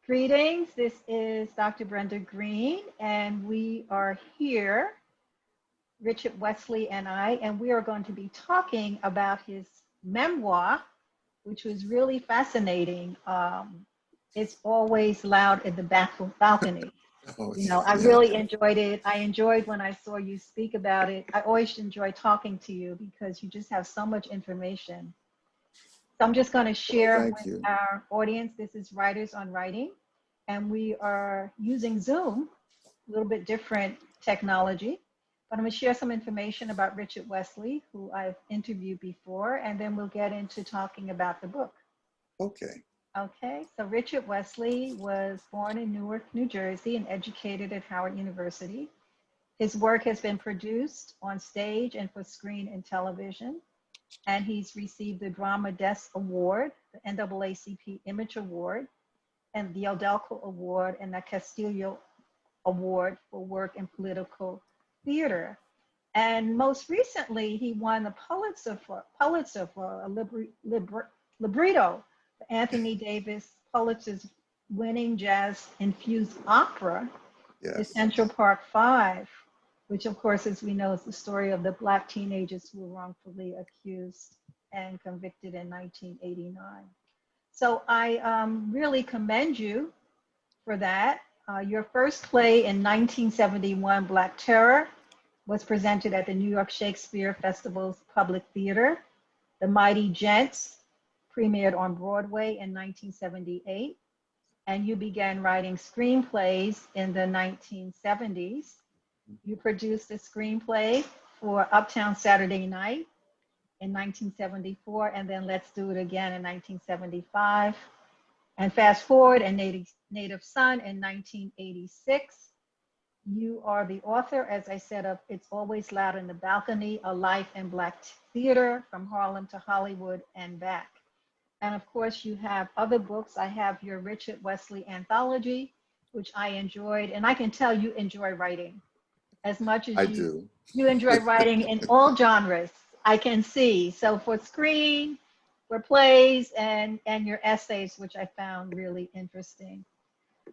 Greetings. This is Dr. Brenda Greene, and we are here, Richard Wesley and I, and we are going to be talking about his memoir, which was really fascinating. It's always loud in the balcony. Oh, I yeah. really enjoyed it. I enjoyed when I saw you speak about it. I always enjoy talking to you because you just have so much information. So I'm just going to Well, share thank with you. our audience. This is Writers on Writing, and we are using Zoom, a little bit different technology. But I'm going to share some information about Richard Wesley, who I've interviewed before, and then we'll get into talking about the book. Okay. Okay, so Richard Wesley was born in Newark, New Jersey, and educated at Howard University. His work has been produced on stage and for screen and television, and he's received the Drama Desk Award, the NAACP Image Award, and the Eldelco Award, and the Castillo Award for work in political theater. And most recently, he won the Pulitzer for a libretto, Anthony Davis Pulitzer's winning jazz-infused opera, The Yes. Central Park Five, which of course, as we know, is the story of the Black teenagers who were wrongfully accused and convicted in 1989. So I really commend you for that. Your first play in 1971, Black Terror, was presented at the New York Shakespeare Festival's Public Theater. The Mighty Gents premiered on Broadway in 1978. And you began writing screenplays in the 1970s. You produced a screenplay for Uptown Saturday Night in 1974, and then Let's Do It Again in 1975. And fast forward, and Native Son in 1986. You are the author, as I said, of It's Always Loud in the Balcony, A Life in Black Theater from Harlem to Hollywood and Back. And of course, you have other books. I have your Richard Wesley Anthology, which I enjoyed. And I can tell you enjoy writing as much I as do. you enjoy writing in all genres. I can see. So for screen, for plays, and your essays, which I found really interesting.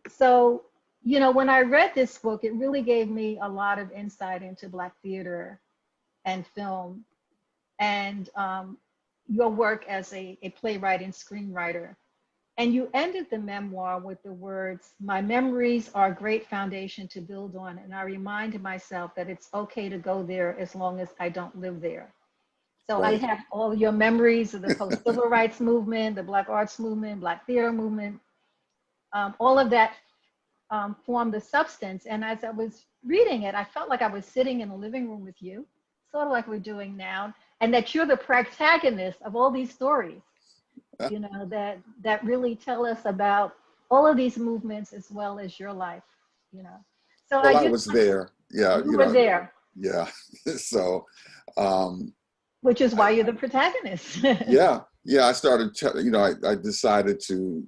So, when I read this book, it really gave me a lot of insight into Black theater and film, and your work as a playwright and screenwriter. And you ended the memoir with the words, "My memories are a great foundation to build on, and I reminded myself that it's okay to go there as long as I don't live there." So I Right. have all your memories of the post-civil rights movement, the Black arts movement, Black theater movement, all of that formed the substance. And as I was reading it, I felt like I was sitting in a living room with you, sort of like we're doing now, and that you're the protagonist of all these stories, that really tell us about all of these movements as well as your life, you know. So Well, I I just, was there. Yeah, you were there, yeah. So, um, which is I, why you're the protagonist. yeah, I started, I decided to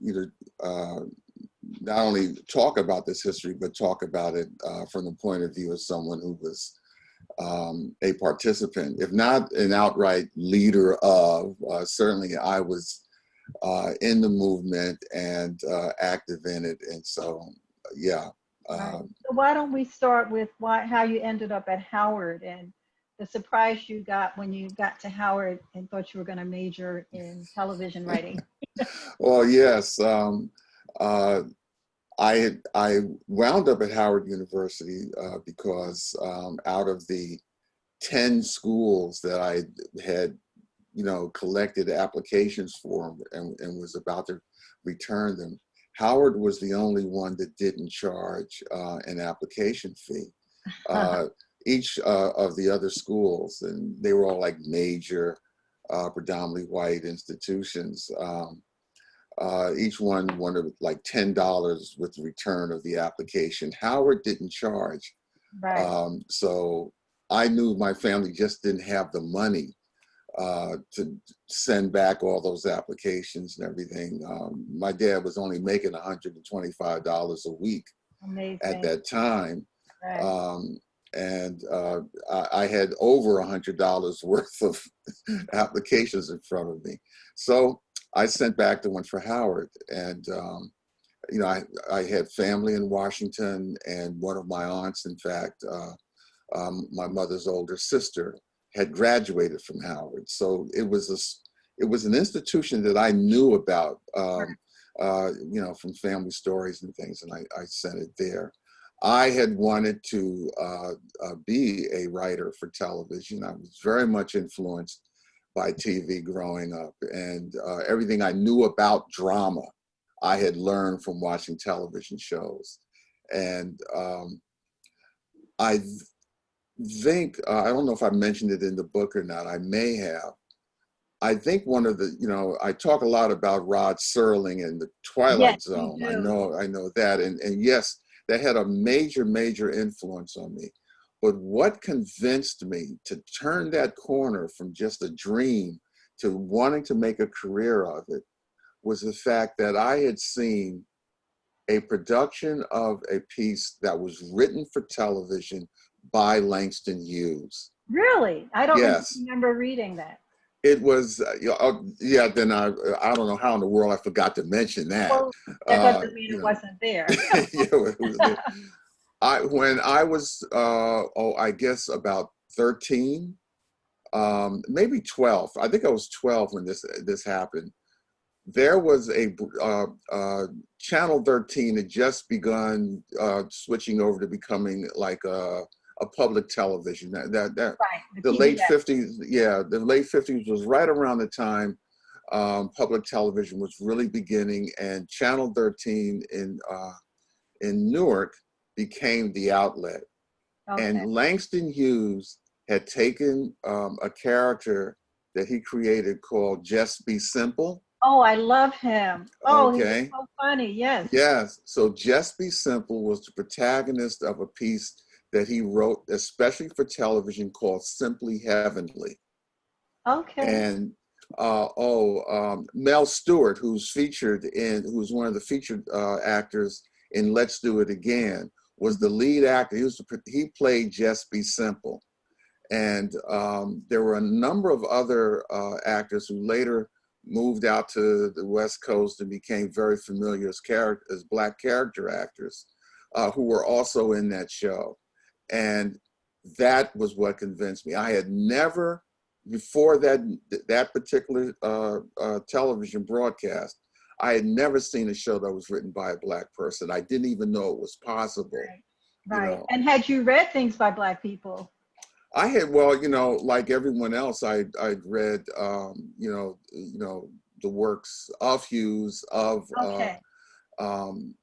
not only talk about this history, but talk about it from the point of view of someone who was a participant, if not an outright leader of, certainly I was in the movement and active in it. And so, yeah. Right. So why don't we start with how you ended up at Howard and the surprise you got when you got to Howard and thought you were going to major in television writing? Well, yes. I wound up at Howard University because out of the 10 schools that I had, collected applications for and was about to return them, Howard was the only one that didn't charge an application fee. Each of the other schools, and they were all like major, predominantly white institutions, each one wanted like $10 with the return of the application. Howard didn't charge. Right. So I knew my family just didn't have the money to send back all those applications and everything. My dad was only making $125 a week Amazing. at that time. Right. And I had over $100 worth of applications in front of me. So I sent back the one for Howard. And you know, I had family in Washington, and one of my aunts, in fact, my mother's older sister, had graduated from Howard. So it was an institution that I knew about, you know, from family stories and things, and I sent it there. I had wanted to be a writer for television. I was very much influenced by TV growing up, and everything I knew about drama, I had learned from watching television shows. And I think, I don't know if I mentioned it in the book or not, I may have. I think one of the, you know, I talk a lot about Rod Serling and the Yes, Twilight you Zone. do. I know that. And yes, that had a major influence on me. But what convinced me to turn that corner from just a dream to wanting to make a career of it was the fact that I had seen a production of a piece that was written for television by Langston Hughes. Really? I don't Yes. remember reading that. It was, yeah, then I don't know how in the world I forgot to mention that. Well, that doesn't mean You it know, wasn't there. yeah, when I was, I guess about 13, maybe 12. I think I was 12 when this happened. There was a Channel 13 had just begun switching over to becoming like a public television. That Right. the The late PBS. 50s, yeah, the late 50s was right around the time public television was really beginning, and Channel 13 in Newark became the outlet. And Okay. Langston Hughes had taken a character that he created called Just Be Simple. Oh, I love him. Oh, he was Okay. so funny. Yes. Yes. So Just Be Simple was the protagonist of a piece that he wrote, especially for television, called Simply Heavenly. Okay. And Mel Stewart, who's one of the featured actors in Let's Do It Again, was the lead actor. He played Just Be Simple. And there were a number of other actors who later moved out to the West Coast and became very familiar as Black character actors who were also in that show. And that was what convinced me. I had never, before that particular television broadcast, I had never seen a show that was written by a Black person. I didn't even know it was possible. Right. You Right. know, And had you read things by Black people? I had, well, you know, like everyone else, I'd read, the works of Hughes, of, Okay. hold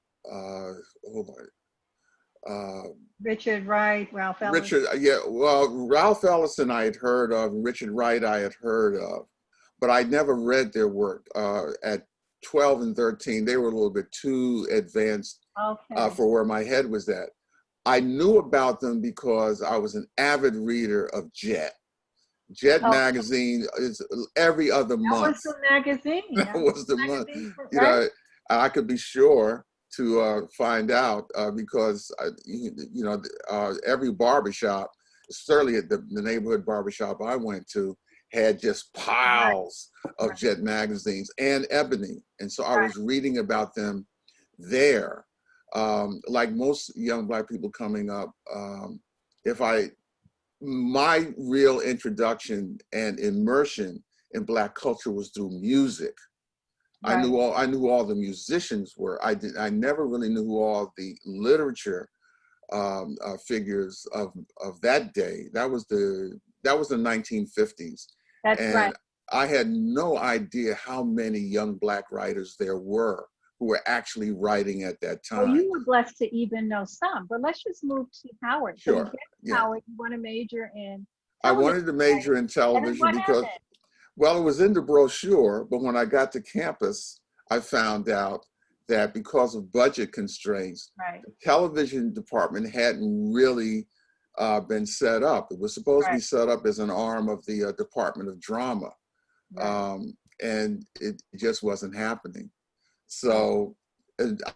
on, Richard Wright, Ralph Ellis. Richard, yeah, well, Ralph Ellison I had heard of, Richard Wright I had heard of, but I'd never read their work. At 12 and 13, they were a little bit too advanced Okay. for where my head was at. I knew about them because I was an avid reader of Jet. Jet Oh, magazine is every other that month. was the magazine. That That was was the the month. magazine, You right? know, I could be sure to find out because every barbershop, certainly at the neighborhood barbershop I went to, had just Right. piles of Right. Jet magazines and Ebony, and so I Right. was reading about them there. Like most young Black people coming up, my real introduction and immersion in Black culture was through music. I Right. knew all the musicians were. I never really knew who all the literature figures of that day. That was the 1950s, That's right. and I had no idea how many young Black writers there were who were actually writing at that Well, time. you were blessed to even know some, but let's just move to Howard. So you get Sure, to yeah. Howard, you want to major in I television wanted to major writing. in And then television what because, happened? well, it was in the brochure, but when I got to campus, I found out that because of budget constraints, Right. the television department hadn't really been set up. It was supposed to be Right. set up as an arm of the Department of Drama, Right. and it just wasn't happening. Oh, So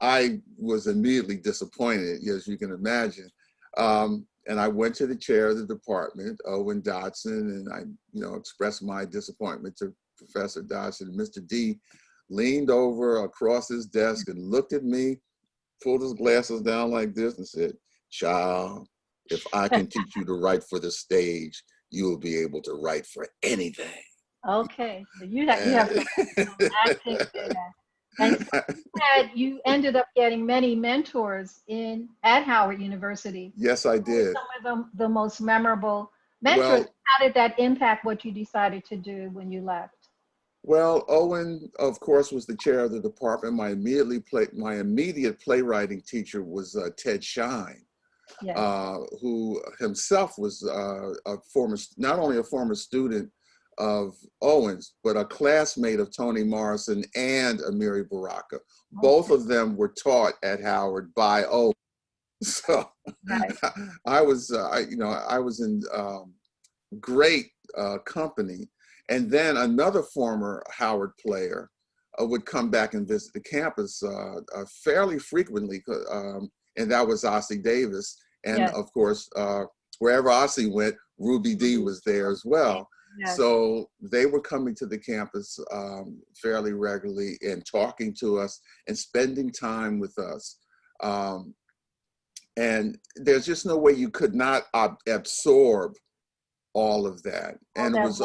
I was immediately disappointed, as you can imagine. And I went to the chair of the department, Owen Dodson, and I, expressed my disappointment to Professor Dodson. And Mr. D leaned over across his desk and looked at me pulled his glasses down like this and said, "Child, if I can teach you to write for the stage, you will be able to write for anything." Okay, so you have some acting there. And so you ended up getting many mentors at Howard University. Yes, I Who were did. some of the most memorable mentors? Well, How did that impact what you decided to do when you left? well, Owen, of course, was the chair of the department. My immediate playwriting teacher was Ted Shine, Yes. who himself was not only a former student of Owen's, but a classmate of Toni Morrison and Amiri Baraka. Both Okay. of them were taught at Howard by Owen. So Right. I was, I was in great company. And then another former Howard player would come back and visit the campus fairly frequently, and that was Ossie Davis. And Yes. of course, wherever Ossie went, Ruby D was there as well. Yes. So they were coming to the campus fairly regularly and talking to us and spending time with us. And there's just no way you could not absorb all of that. And it was,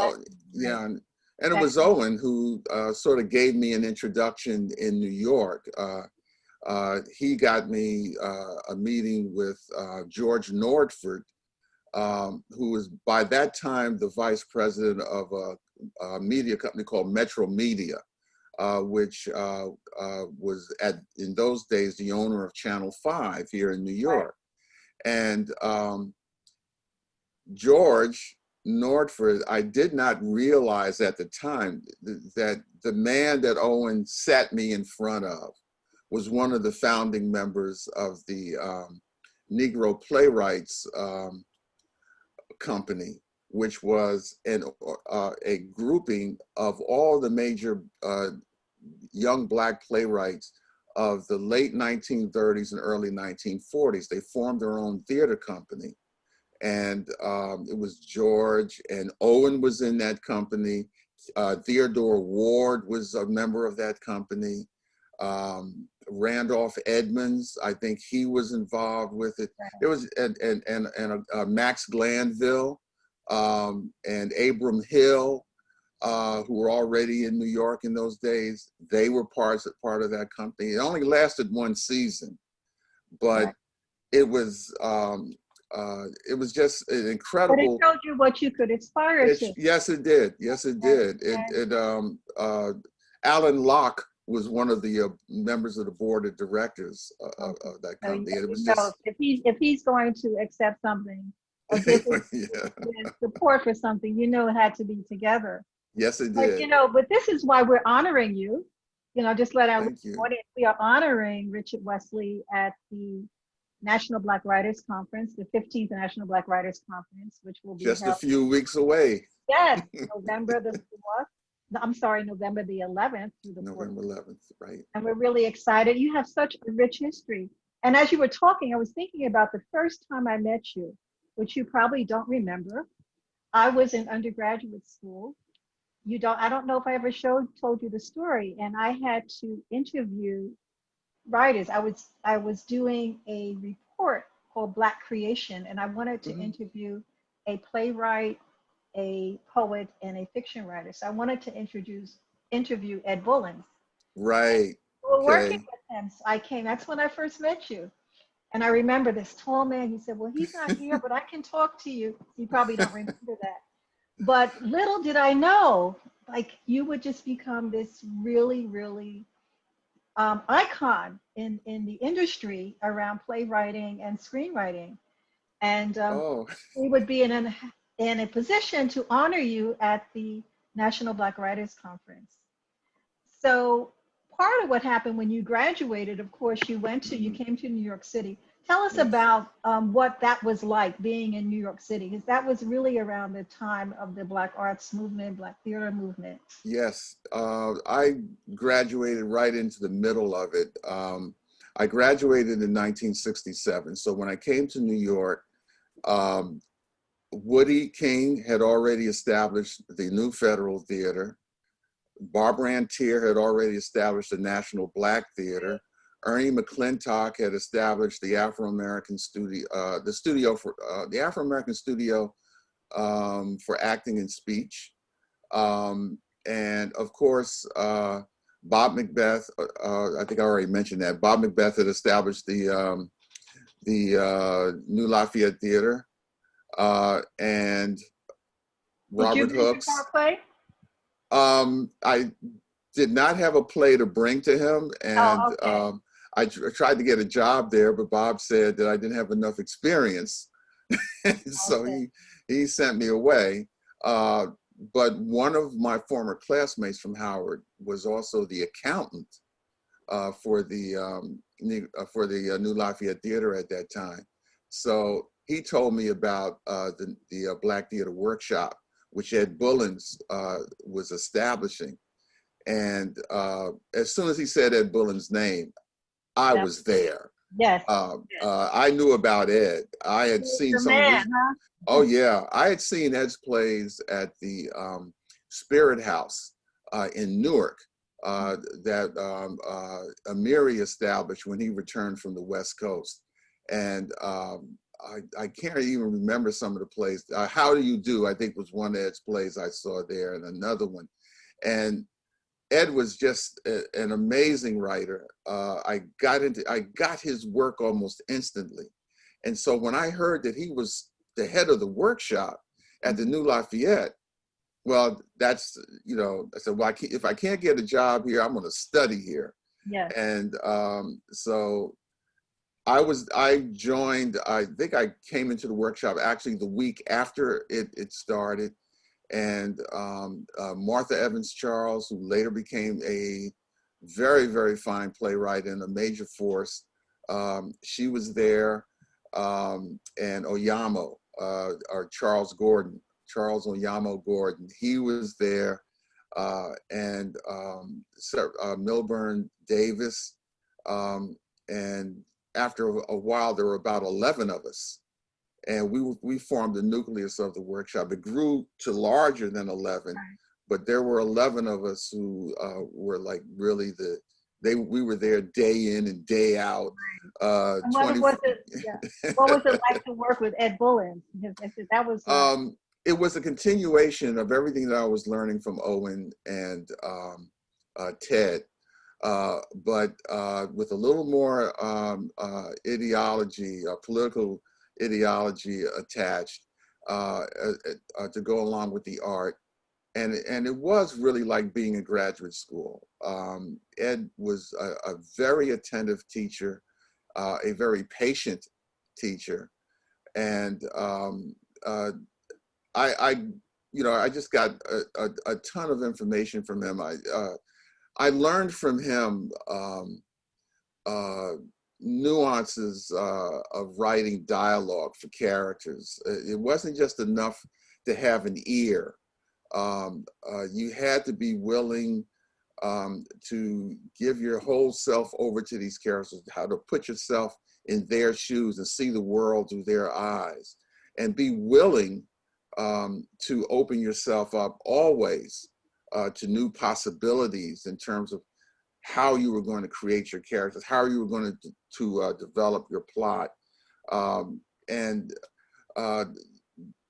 yeah, and it was Owen who sort of gave me an introduction in New York. He got me a meeting with George Nordford, who was by that time the vice president of a media company called Metro Media, which was in those days the owner of Channel 5 here in New York. And George Nordford, I did not realize at the time that the man that Owen sat me in front of was one of the founding members of the Negro Playwrights Company, which was a grouping of all the major young Black playwrights of the late 1930s and early 1940s. They formed their own theater company. And it was George, and Owen was in that company. Theodore Ward was a member of that company. Randolph Edmonds, I think he was involved with it. There was Max Glanville and Abram Hill, who were already in New York in those days. They were part of that company. It only lasted one season, but it was just an incredible. But it showed you what you could aspire to. Yes, it did. Yes, it did. Alan Locke was one of the members of the board of directors of that company. So it was just, if he's going to accept something or give his support for something, it had to be together. Yes, it did. But this is why we're honoring you. Just let our audience, we are honoring Richard Wesley at the National Black Writers Conference, the 15th National Black Writers Conference, which will be just held, a few weeks away. Yes, November the 11th through the 14th. November 11th, right. And we're really excited. You have such a rich history. And as you were talking, I was thinking about the first time I met you, which you probably don't remember. I was in undergraduate school. I don't know if I ever told you the story. And I had to interview writers. I was doing a report called Black Creation, and I wanted to interview a playwright, a poet, and a fiction writer. So I wanted to interview Ed Bullins. Right. We were working with him. So I came. That's when I first met you. And I remember this tall man. He said, "Well, he's not here, but I can talk to you." You probably don't remember that. But little did I know, you would just become this really, really icon in the industry around playwriting and screenwriting. And we would be in a position to honor you at the National Black Writers Conference. So part of what happened when you graduated, of course, you came to New York City. Tell us about what that was like being in New York City, because that was really around the time of the Black arts movement, Black theater movement. Yes, I graduated right into the middle of it. I graduated in 1967. So when I came to New York, Woody King had already established the New Federal Theater. Barbara Ann Tier had already established the National Black Theater. Ernie McClintock had established the Afro-American studio, the Afro-American studio for acting and speech. And of course, Bob Macbeth, I think I already mentioned that. Bob Macbeth had established the New Lafayette Theater, and Robert Did you mention Hooks. play? I did not have a play to bring to him, and Oh, okay. I tried to get a job there, but Bob said that I didn't have enough experience, so Okay. he sent me away. But one of my former classmates from Howard was also the accountant for the New Lafayette Theater at that time. So he told me about the Black Theater Workshop, which Ed Bullins was establishing. And as soon as he said Ed Bullins' name, I was there. Yes. I knew about Ed. I had seen some of his. Huh? Oh yeah, I had seen Ed's plays at the Spirit House in Newark that Amiri established when he returned from the West Coast, and I can't even remember some of the plays. How Do You Do? I think was one of Ed's plays I saw there, and another one, and Ed was just an amazing writer. I got his work almost instantly. And so when I heard that he was the head of the workshop at the New Lafayette, well, that's, I said, well, if I can't get a job here, I'm going to study here. Yes. And so I joined, I think I came into the workshop actually the week after it started. And Martha Evans Charles, who later became a very, very fine playwright and a major force, she was there, and Oyamo, or Charles Oyamo Gordon, he was there, and Milburn Davis, and after a while, there were about 11 of us. And we formed the nucleus of the workshop. It grew to larger than 11, but there were 11 of us who were like really we were there day in and day out. What was it like to work with Ed Bullins? That was. It was a continuation of everything that I was learning from Owen and Ted, but with a little more ideology, political ideology attached to go along with the art, and it was really like being in graduate school. Ed was a very attentive teacher, a very patient teacher, and I just got a ton of information from him. I learned from him nuances of writing dialogue for characters. It wasn't just enough to have an ear. You had to be willing to give your whole self over to these characters, how to put yourself in their shoes and see the world through their eyes, and be willing to open yourself up always to new possibilities in terms of how you were going to create your characters, how you were going to develop your plot, and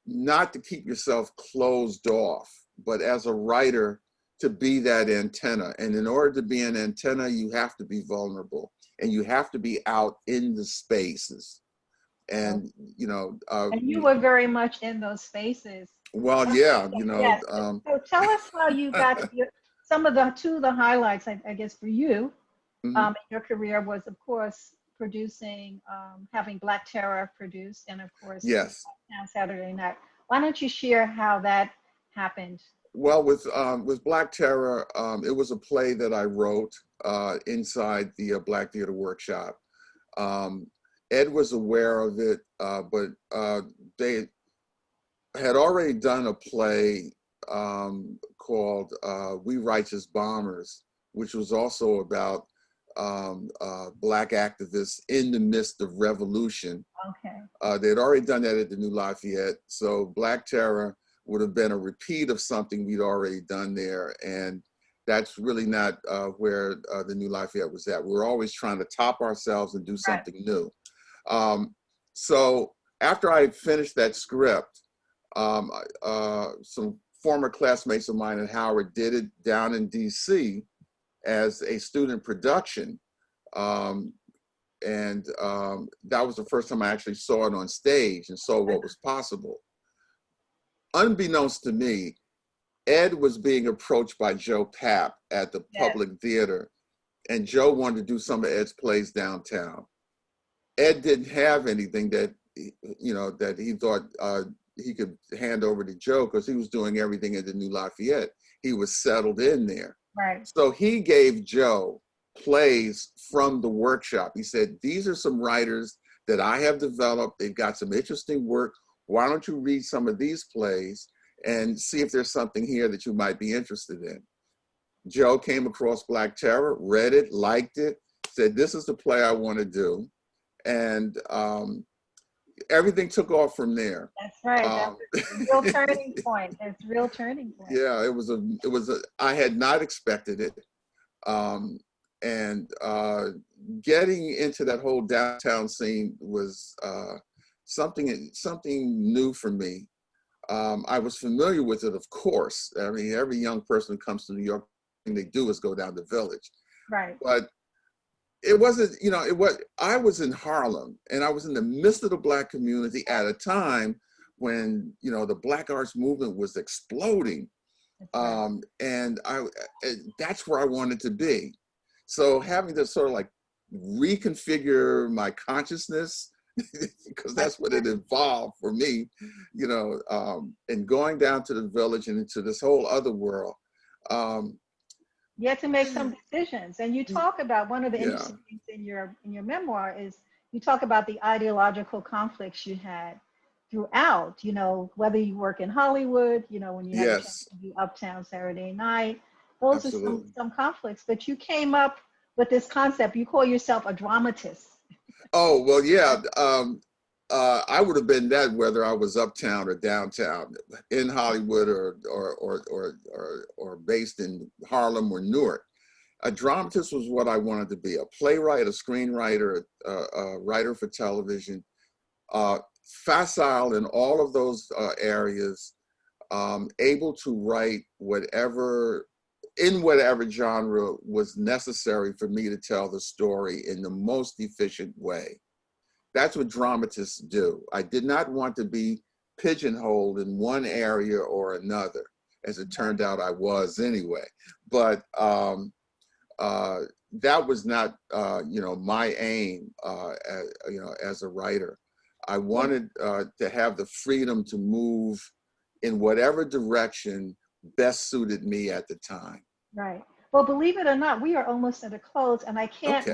not to keep yourself closed off, but as a writer, to be that antenna. And in order to be an antenna, you have to be vulnerable, and you have to be out in the spaces. And, and you were very much in those spaces. Well, yeah, Yes. So tell us how you got some of the highlights, I guess, for you in your career was, of course, producing, having Black Terror produced, and of course, yes, Saturday Night. Why don't you share how that happened? Well, with Black Terror, it was a play that I wrote inside the Black Theater Workshop. Ed was aware of it, but they had already done a play called We Righteous Bombers, which was also about Black activists in the midst of revolution. Okay. They had already done that at the New Lafayette, so Black Terror would have been a repeat of something we'd already done there. And That's really not where the New Lafayette was at. We're always trying to top ourselves and do Right. something new. So after I finished that script, some former classmates of mine at Howard did it down in DC as a student production. That was the first time I actually saw it on stage and saw what was possible. Unbeknownst to me, Ed was being approached by Joe Papp at the Yes. Public Theater, and Joe wanted to do some of Ed's plays downtown. Ed didn't have anything that, that he thought he could hand over to Joe, because he was doing everything at the New Lafayette. He was settled in there. Right. So he gave Joe plays from the workshop. He said, these are some writers that I have developed. They've got some interesting work. Why don't you read some of these plays and see if there's something here that you might be interested in? Joe came across Black Terror, read it, liked it, said, this is the play I want to do. And everything took off from there. That's right. That was a real turning point. It's a real turning point. Yeah, I had not expected it. Getting into that whole downtown scene was something new for me. I was familiar with it, of course. I mean, every young person who comes to New York, thing they do is go down the Village. Right. But it wasn't, I was in Harlem, and I was in the midst of the Black community at a time when, the Black arts movement was exploding. Right. And that's where I wanted to be. So having to sort of like reconfigure my consciousness, because that's what it involved for me, and going down to the Village and into this whole other world. You had to make some decisions, and you talk about one of the interesting things in your memoir is you talk about the ideological conflicts you had throughout. Whether you work in Hollywood, when you had a chance to do Uptown Saturday Night, those Absolutely. are some conflicts. But you came up with this concept. You call yourself a dramatist. Oh well, yeah. I would have been that whether I was uptown or downtown, in Hollywood or based in Harlem or Newark. A dramatist was what I wanted to be: a playwright, a screenwriter, a writer for television, facile in all of those areas, able to write in whatever genre was necessary for me to tell the story in the most efficient way. That's what dramatists do. I did not want to be pigeonholed in one area or another, as it turned out I was anyway. But that was not, my aim, as a writer. I wanted to have the freedom to move in whatever direction best suited me at the time. Right. Well, believe it or not, we are almost at a close, and we can't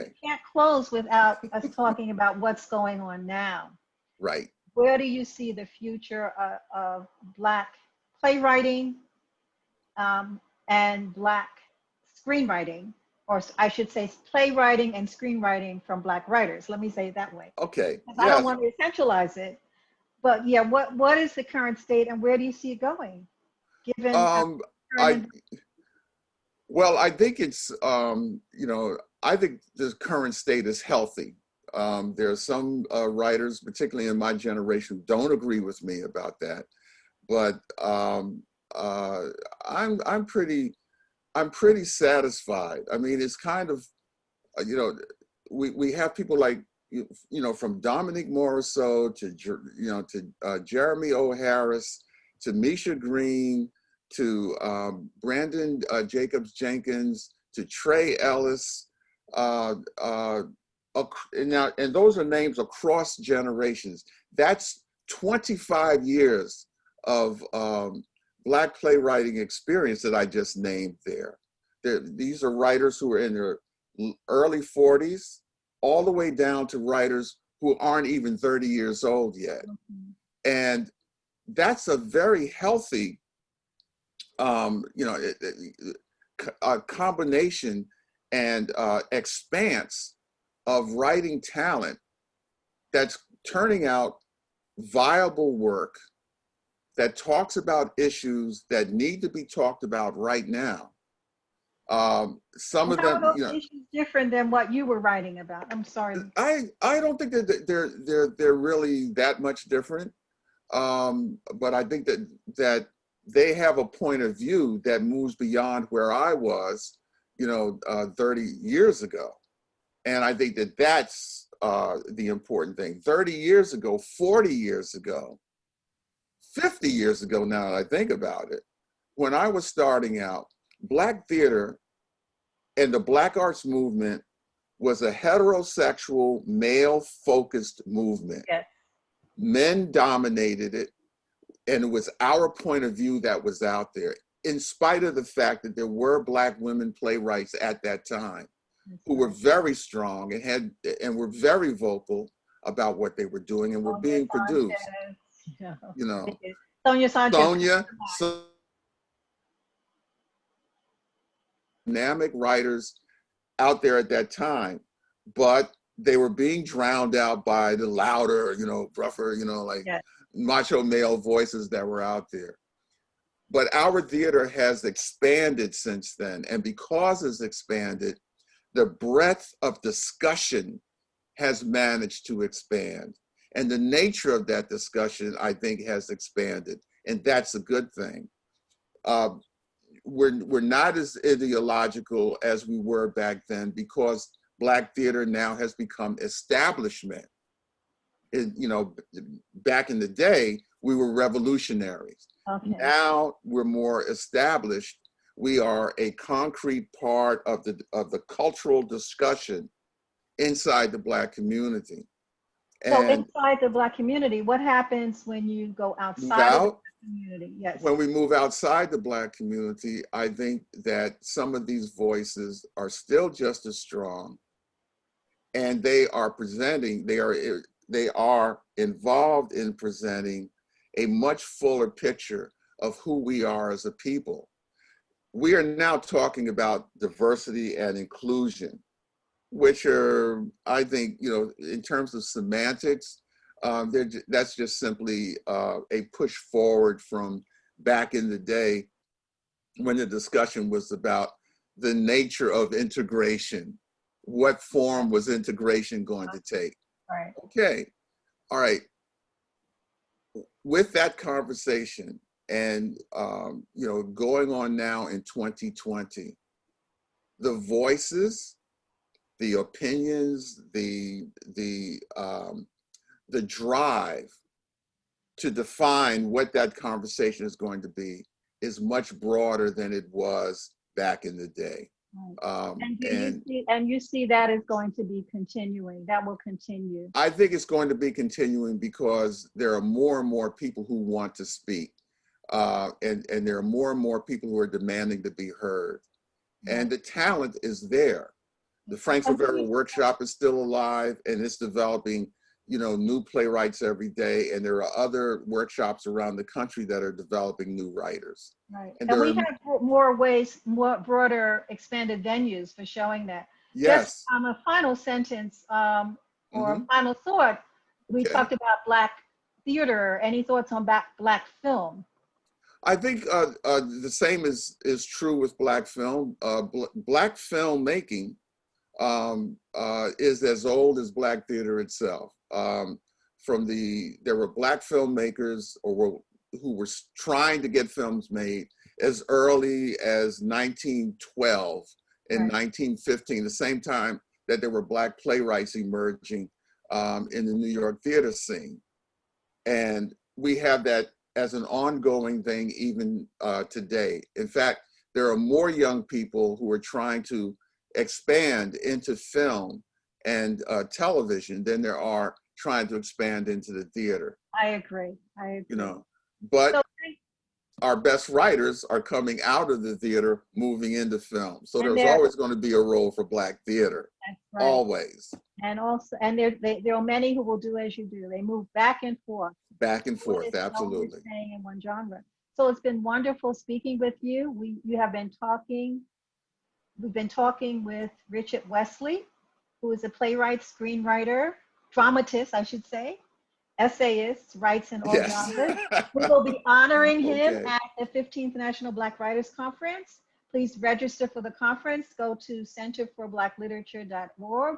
close without us talking about what's going on now. Right. Where do you see the future of Black playwriting and Black screenwriting, or I should say playwriting and screenwriting from Black writers? Let me say it that way. Okay. I don't want to centralize it, but yeah, what is the current state, and where do you see it going? Given Well, I think it's, I think the current state is healthy. There are some writers, particularly in my generation, who don't agree with me about that. But I'm pretty satisfied. I mean, it's kind of, we have people like, from Dominique Morisseau to Jeremy O. Harris, to Misha Greene, to Brandon Jacobs Jenkins, to Trey Ellis, and those are names across generations. That's 25 years of Black playwriting experience that I just named there. These are writers who are in their early 40s, all the way down to writers who aren't even 30 years old yet. And that's a very healthy a combination and expanse of writing talent that's turning out viable work that talks about issues that need to be talked about right now. Some And of how are them, those you know, issues different than what you were writing about? I'm sorry. I don't think that they're really that much different. But I think that they have a point of view that moves beyond where I was, 30 years ago. And I think that that's the important thing. 30 years ago, 40 years ago, 50 years ago, now that I think about it, when I was starting out, Black theater and the Black arts movement was a heterosexual, male-focused movement. Yes. Men dominated it, and it was our point of view that was out there, in spite of the fact that there were Black women playwrights at that time who were very strong and were very vocal about what they were doing and were being produced. Yeah. You know, Sonia Sanchez. Sonia, some dynamic writers out there at that time, but they were being drowned out by the louder, rougher, like Yes. macho male voices that were out there. But our theater has expanded since then. And because it's expanded, the breadth of discussion has managed to expand. And the nature of that discussion, I think, has expanded. And that's a good thing. We're not as ideological as we were back then, because Black theater now has become establishment. Back in the day, we were revolutionaries. Okay. Now we're more established. We are a concrete part of the cultural discussion inside the Black community. So And inside the Black community, what happens when you go outside of the Black community? Yes. when we move outside the Black community, I think that some of these voices are still just as strong, and they are involved in presenting a much fuller picture of who we are as a people. We are now talking about diversity and inclusion, which are, I think, in terms of semantics, that's just simply a push forward from back in the day when the discussion was about the nature of integration. What form was integration going to take? Right. Okay, all right. With that conversation and going on now in 2020, the voices, the opinions, the drive to define what that conversation is going to be is much broader than it was back in the day. And you see that is going to be continuing, that will continue? I think it's going to be continuing because there are more and more people who want to speak. And there are more and more people who are demanding to be heard. Yeah. And the talent is there. The Frank Silvera workshop is still alive, and it's developing, new playwrights every day. And there are other workshops around the country that are developing new writers. Right. And we have more ways, more broader, expanded venues for showing that. Yes. Just a final sentence or a final thought. We talked about Black theater. Any thoughts on Black film? I think the same is true with Black film. Black filmmaking is as old as Black theater itself. There were Black filmmakers who were trying to get films made as early as 1912 and 1915, the same time that there were Black playwrights emerging in the New York theater scene. And we have that as an ongoing thing even today. In fact, there are more young people who are trying to expand into film and television than there are trying to expand into the theater. I agree. But our best writers are coming out of the theater, moving into film. So there's always going to be a role for Black theater. That's right. Always. And also, and there are many who will do as you do. They move back and forth. Back and forth, absolutely. Staying in one genre. So it's been wonderful speaking with you. We've been talking with Richard Wesley, who is a playwright, screenwriter, dramatist, I should say, essayist, writes in all genres. We will be honoring him at the 15th National Black Writers Conference, Please register for the conference. Go to centerforblackLiterature.org.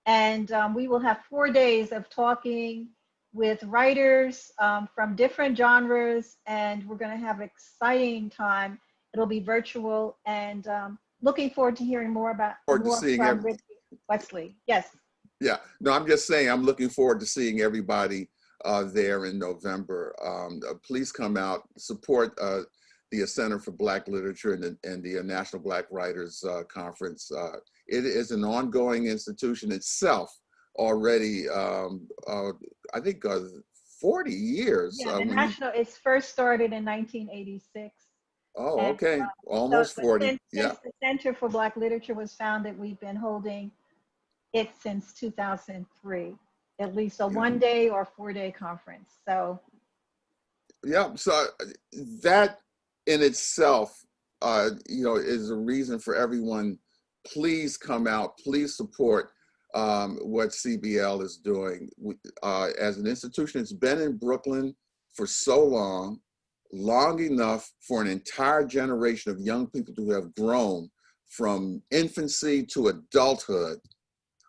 And we will have 4 days of talking with writers from different genres, and we're going to have an exciting time. It'll be virtual, and looking forward to hearing more from Wesley. Yes. Yeah, no, I'm just saying I'm looking forward to seeing everybody there in November. Please come out, support the Center for Black Literature and the National Black Writers Conference. It is an ongoing institution itself already, I think 40 years. Yeah, the national, it's first started in 1986. Oh, And, okay, almost 40, since yeah. the Center for Black Literature was founded, we've been holding it since 2003, at least a 1-day or 4-day conference. So yeah, so that in itself, is a reason for everyone. Please come out, please support what CBL is doing. As an institution, it's been in Brooklyn for so long enough for an entire generation of young people to have grown from infancy to adulthood,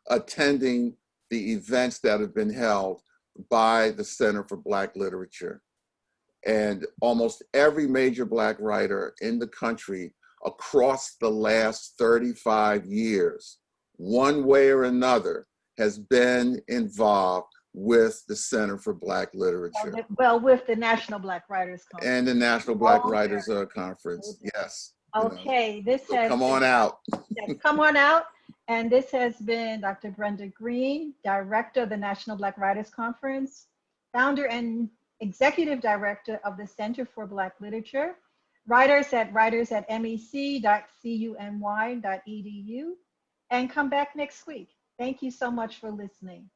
attending the events that have been held by the Center for Black Literature. And almost every major Black writer in the country across the last 35 years, one way or another, has been involved with the Center for Black Literature. Well, with the National Black Writers Conference. And the National Black Writers Conference, yes. Okay, So come on out. Yes, come on out. And this has been Dr. Brenda Greene, Director of the National Black Writers Conference, founder and Executive Director of the Center for Black Literature, writers at mec.cuny.edu, and come back next week. Thank you so much for listening.